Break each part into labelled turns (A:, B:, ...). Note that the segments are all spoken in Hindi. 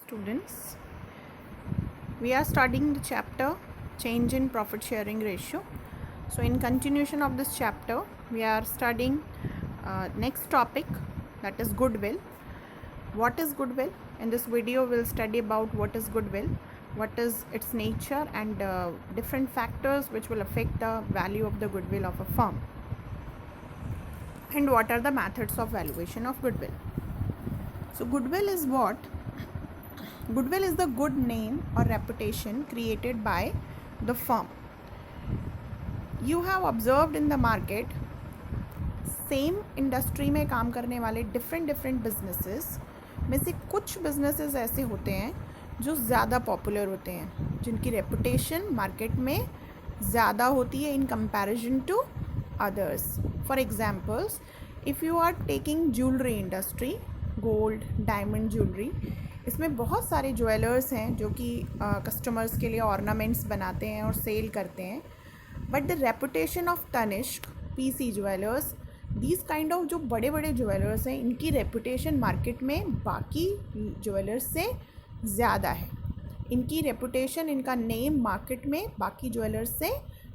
A: Students, we are studying the chapter change in profit sharing ratio. So in continuation of this chapter we are studying next topic, that is goodwill. What is goodwill? In this video we'll study about what is goodwill, what is its nature, and different factors which will affect the value of the goodwill of a firm, and what are the methods of valuation of goodwill. So goodwill is what? Goodwill is the good name or reputation created by the firm. You have observed in the market, same industry में काम करने वाले डिफरेंट बिजनेसेस में से कुछ बिजनेसेस ऐसे होते हैं जो ज़्यादा पॉपुलर होते हैं, जिनकी रेपुटेशन मार्केट में ज़्यादा होती है in comparison to others. For examples, if you are taking jewellery industry, gold diamond jewellery, इसमें बहुत सारे ज्वेलर्स हैं जो कि कस्टमर्स के लिए ऑर्नामेंट्स बनाते हैं और सेल करते हैं. But the reputation of Tanishq, PC jewellers, these kind of जो बड़े बड़े ज्वेलर्स हैं, इनकी रेपुटेशन मार्केट में बाकी ज्वेलर्स से ज़्यादा है. इनकी रेपुटेशन, इनका नेम मार्केट में बाकी ज्वेलर्स से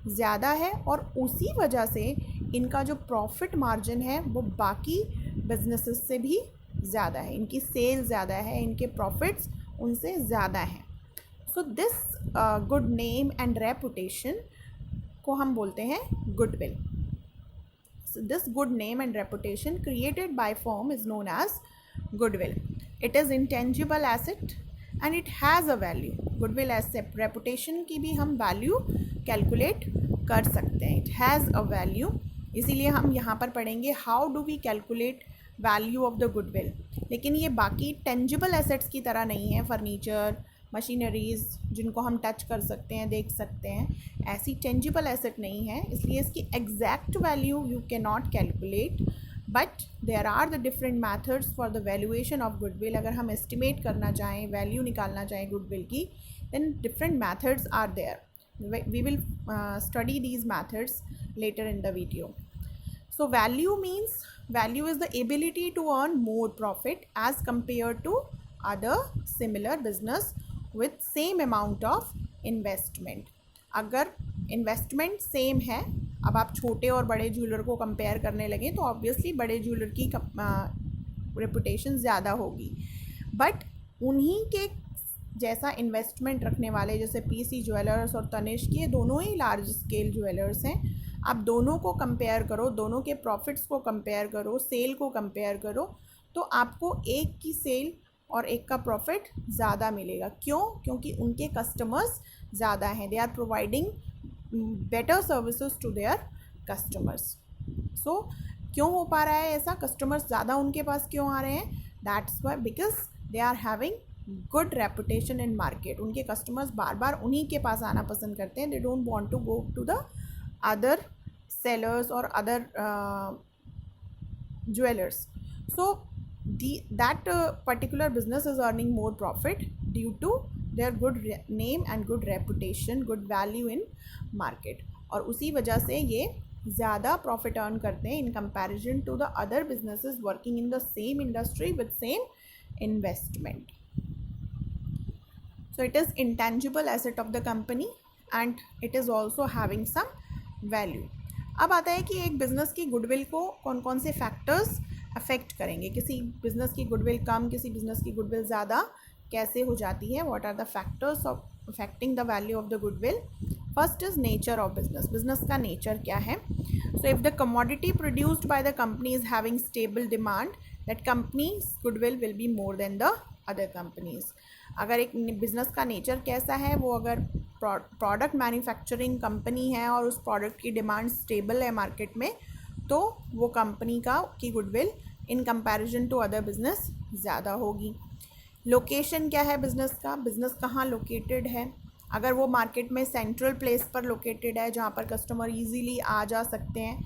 A: ज़्यादा है, और उसी वजह से इनका जो प्रॉफिट मार्जिन है वो बाकी बिजनेसेस से भी ज़्यादा है. इनकी सेल ज़्यादा है, इनके प्रॉफिट्स उनसे ज़्यादा हैं. So this good name and reputation को हम बोलते हैं goodwill. So this good name and reputation created by firm is known as goodwill. It is intangible asset and it has a value. Goodwill as reputation की भी हम value calculate कर सकते हैं. It has a value. इसीलिए हम यहाँ पर पढ़ेंगे how do we calculate value of the goodwill. लेकिन ये बाकी tangible assets की तरह नहीं है. फर्नीचर, मशीनरीज़ जिनको हम टच कर सकते हैं, देख सकते हैं, ऐसी टेंजिबल एसेट नहीं है, इसलिए इसकी exact value you can not calculate. But there are the different methods for the valuation of goodwill. अगर हम एस्टिमेट करना चाहें, वैल्यू निकालना चाहें गुडविल की, then different methods are there. We will study these methods later in the video. So value means, value is the ability to earn more profit as compared to other similar business with same amount of investment. अगर इन्वेस्टमेंट सेम है, अब आप छोटे और बड़े ज्वेलर को कंपेयर करने लगें तो ऑब्वियसली बड़े ज्वेलर की रेपुटेशन ज़्यादा होगी. बट उन्हीं के जैसा इन्वेस्टमेंट रखने वाले, जैसे पीसी ज्वेलर्स और तनिष्क, ये दोनों ही लार्ज स्केल ज्वेलर्स हैं. आप दोनों को कंपेयर करो, दोनों के प्रॉफिट्स को कंपेयर करो, सेल को कंपेयर करो, तो आपको एक की सेल और एक का प्रॉफिट ज़्यादा मिलेगा. क्यों? क्योंकि उनके कस्टमर्स ज़्यादा हैं. They are providing better services to their customers. So क्यों हो पा रहा है ऐसा? कस्टमर्स ज़्यादा उनके पास क्यों आ रहे हैं? That's why, because they are having good reputation in market. उनके कस्टमर्स बार बार उन्हीं के पास आना पसंद करते हैं. They don't want to go to the other sellers or other jewelers. So that particular business is earning more profit due to their good name and good reputation, good value in market, और उसी वजह से ये ज़्यादा profit earn करते हैं in comparison to the other businesses working in the same industry with same investment. So it is intangible asset of the company and it is also having some value. अब आता है कि एक बिज़नेस की गुडविल को कौन कौन से फैक्टर्स अफेक्ट करेंगे. किसी बिज़नेस की गुडविल कम, किसी बिज़नेस की गुडविल ज़्यादा कैसे हो जाती है? What are the factors of affecting the value of the goodwill? First is nature of business. Business का नेचर क्या है? So if the commodity produced by the company is having stable demand, that company's goodwill will be more than the other companies. अगर एक बिज़नेस का नेचर कैसा है, वो अगर प्रोडक्ट मैन्युफैक्चरिंग कंपनी है और उस प्रोडक्ट की डिमांड स्टेबल है मार्केट में, तो वो कंपनी की goodwill in comparison to other business ज़्यादा होगी. लोकेशन क्या है बिज़नेस का? बिज़नेस कहाँ लोकेटेड है? अगर वो मार्केट में सेंट्रल प्लेस पर लोकेटेड है जहाँ पर कस्टमर इजीली आ जा सकते हैं,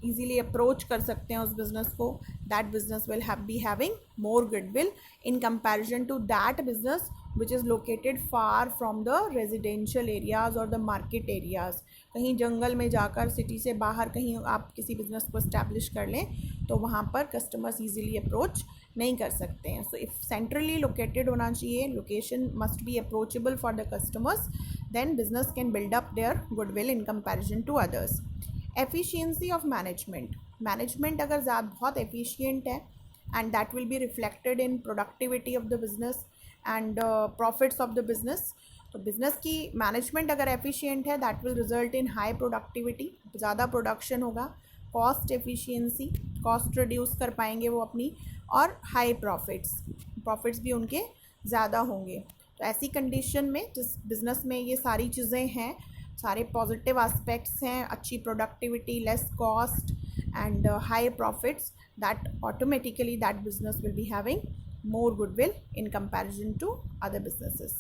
A: इजीली अप्रोच कर सकते हैं उस बिज़नेस को, that business will be having more goodwill in comparison to that business which is located far from the residential areas और द मार्केट एरियाज़. कहीं जंगल में जाकर, सिटी से बाहर कहीं आप किसी बिजनेस को इस्टेब्लिश कर लें तो वहाँ पर कस्टमर्स ईजिली अप्रोच नहीं कर सकते हैं. सो इफ़ सेंट्रली लोकेटेड होना चाहिए, location must be approachable for the customers, then business can build up their goodwill in comparison to others. Efficiency of management. Management अगर बहुत एफिशिएंट है and that will be reflected in productivity of the business and profits of the business. तो बिजनेस की मैनेजमेंट अगर एफिशिएंट है that will result in high productivity, ज़्यादा प्रोडक्शन होगा, कॉस्ट एफिशिएंसी, कॉस्ट रिड्यूस कर पाएंगे वो अपनी, और हाई प्रॉफिट्स भी उनके ज़्यादा होंगे. तो ऐसी कंडीशन में जिस बिज़नेस में ये सारी चीज़ें हैं, सारे पॉजिटिव एस्पेक्ट्स हैं, अच्छी productivity, less cost and high profits, that automatically that business will be having more goodwill in comparison to other businesses.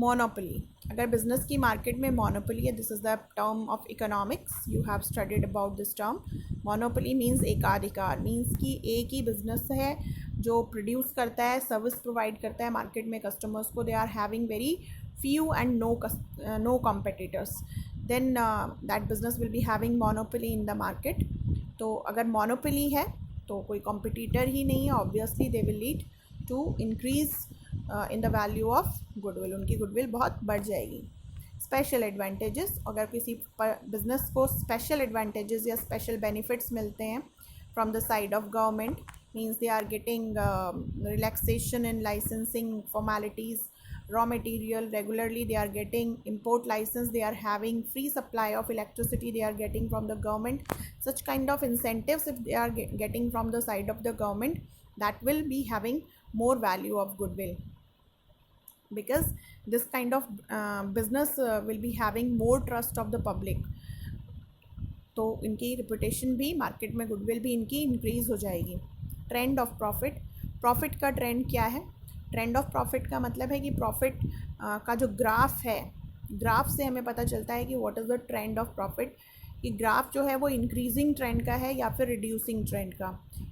A: Monopoly. अगर business की market में monopoly है, this is the term of economics, you have studied about this term. Monopoly means एकाधिकार, means कि एक ही business है जो produce करता है, service provide करता है market में customers को, they are having very few and no competitors, then that business will be having monopoly in the market. तो अगर मोनोपोली है तो कोई कॉम्पिटिटर ही नहीं है, obviously they will lead to increase in the value of goodwill, उनकी गुडविल बहुत बढ़ जाएगी. Special advantages. अगर किसी बिजनेस को स्पेशल एडवांटेजेस या स्पेशल बेनिफिट्स मिलते हैं from the side of government, means they are getting relaxation in licensing formalities, raw material regularly they are getting, import license they are having, free supply of electricity they are getting from the government, such kind of incentives if they are getting from the side of the government, that will be having more value of goodwill, because this kind of business will be having more trust of the public. तो इनकी reputation भी, market में goodwill भी इनकी increase हो जाएगी. Trend of profit. प्रॉफिट का ट्रेंड क्या है? ट्रेंड ऑफ प्रॉफिट का मतलब है कि प्रॉफिट का जो ग्राफ है, ग्राफ से हमें पता चलता है कि what is the trend of profit. कि ग्राफ जो है वो इंक्रीजिंग ट्रेंड का है या फिर रिड्यूसिंग ट्रेंड का.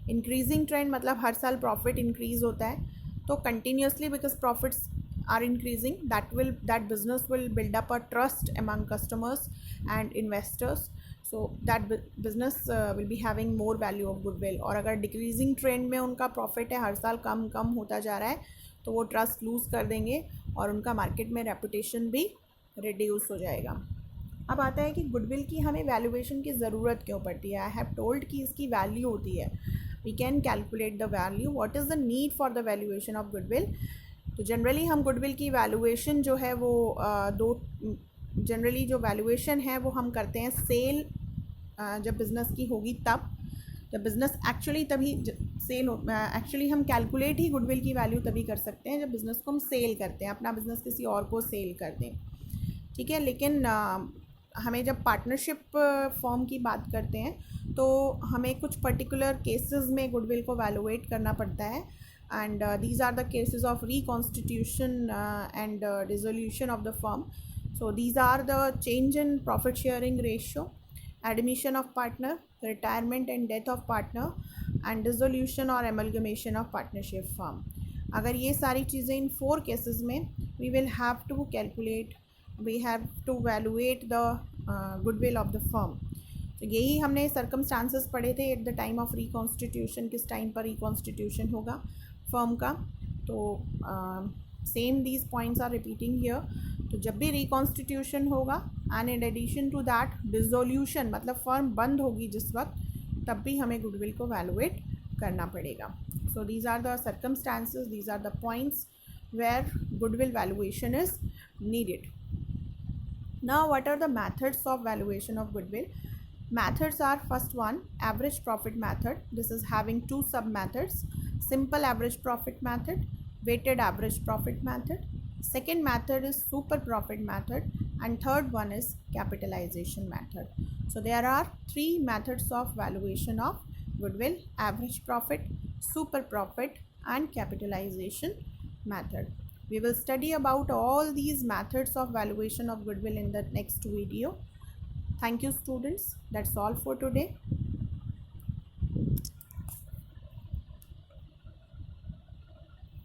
A: इंक्रीजिंग ट्रेंड मतलब हर साल प्रॉफिट इंक्रीज होता है, तो continuously because profits are increasing, that business will build up a trust among customers and investors, so that business will be having more value of goodwill. और अगर डिक्रीजिंग ट्रेंड में उनका प्रॉफिट है, हर साल कम कम होता जा रहा है, तो वो ट्रस्ट लूज़ कर देंगे और उनका मार्केट में रेपुटेशन भी रिड्यूस हो जाएगा. अब आता है कि गुडविल की हमें वैल्यूएशन की ज़रूरत क्यों पड़ती है. आई हैव टोल्ड कि इसकी वैल्यू होती है, we can calculate the value. What is the need for the valuation of goodwill. तो जनरली हम गुडविल की वैल्यूएशन जो है वो जनरली जो वैल्यूएशन है वो हम करते हैं सेल जब बिज़नेस की होगी तब, जब बिज़नेस एक्चुअली तभी सेल एक्चुअली हम कैलकुलेट ही गुडविल की वैल्यू तभी कर सकते हैं जब बिज़नेस को हम सेल करते हैं, अपना बिज़नेस किसी और को सेल कर दें. ठीक है, लेकिन हमें जब पार्टनरशिप फॉर्म की बात करते हैं तो हमें कुछ पर्टिकुलर केसेस में गुडविल को वैल्यूएट करना पड़ता है. And these are the cases of reconstitution and dissolution of the firm. So these are the change in profit sharing ratio, admission of partner, retirement and death of partner, and dissolution or amalgamation of partnership firm. अगर ये सारी चीज़ें इन 4 cases में we will have to calculate, we have to evaluate the goodwill of the firm. तो यही हमने circumstances पढ़े थे at the time of reconstitution, किस टाइम पर reconstitution होगा फर्म का. तो same these points are repeating here. तो जब भी रिकॉन्स्टिट्यूशन होगा and in addition to that dissolution मतलब फर्म बंद होगी जिस वक्त, तब भी हमें गुडविल को वैल्यूएट करना पड़ेगा. So these are the circumstances, these are the points where goodwill valuation is needed. Now what are the methods of valuation of goodwill. Methods are, first one, average profit method. This is having 2 sub methods: simple average profit method, weighted average profit method. Second method is super profit method, and third one is capitalization method. So there are 3 methods of valuation of goodwill: average profit, super profit, and capitalization method. We will study about all these methods of valuation of goodwill in the next video. Thank you students. That's all for today.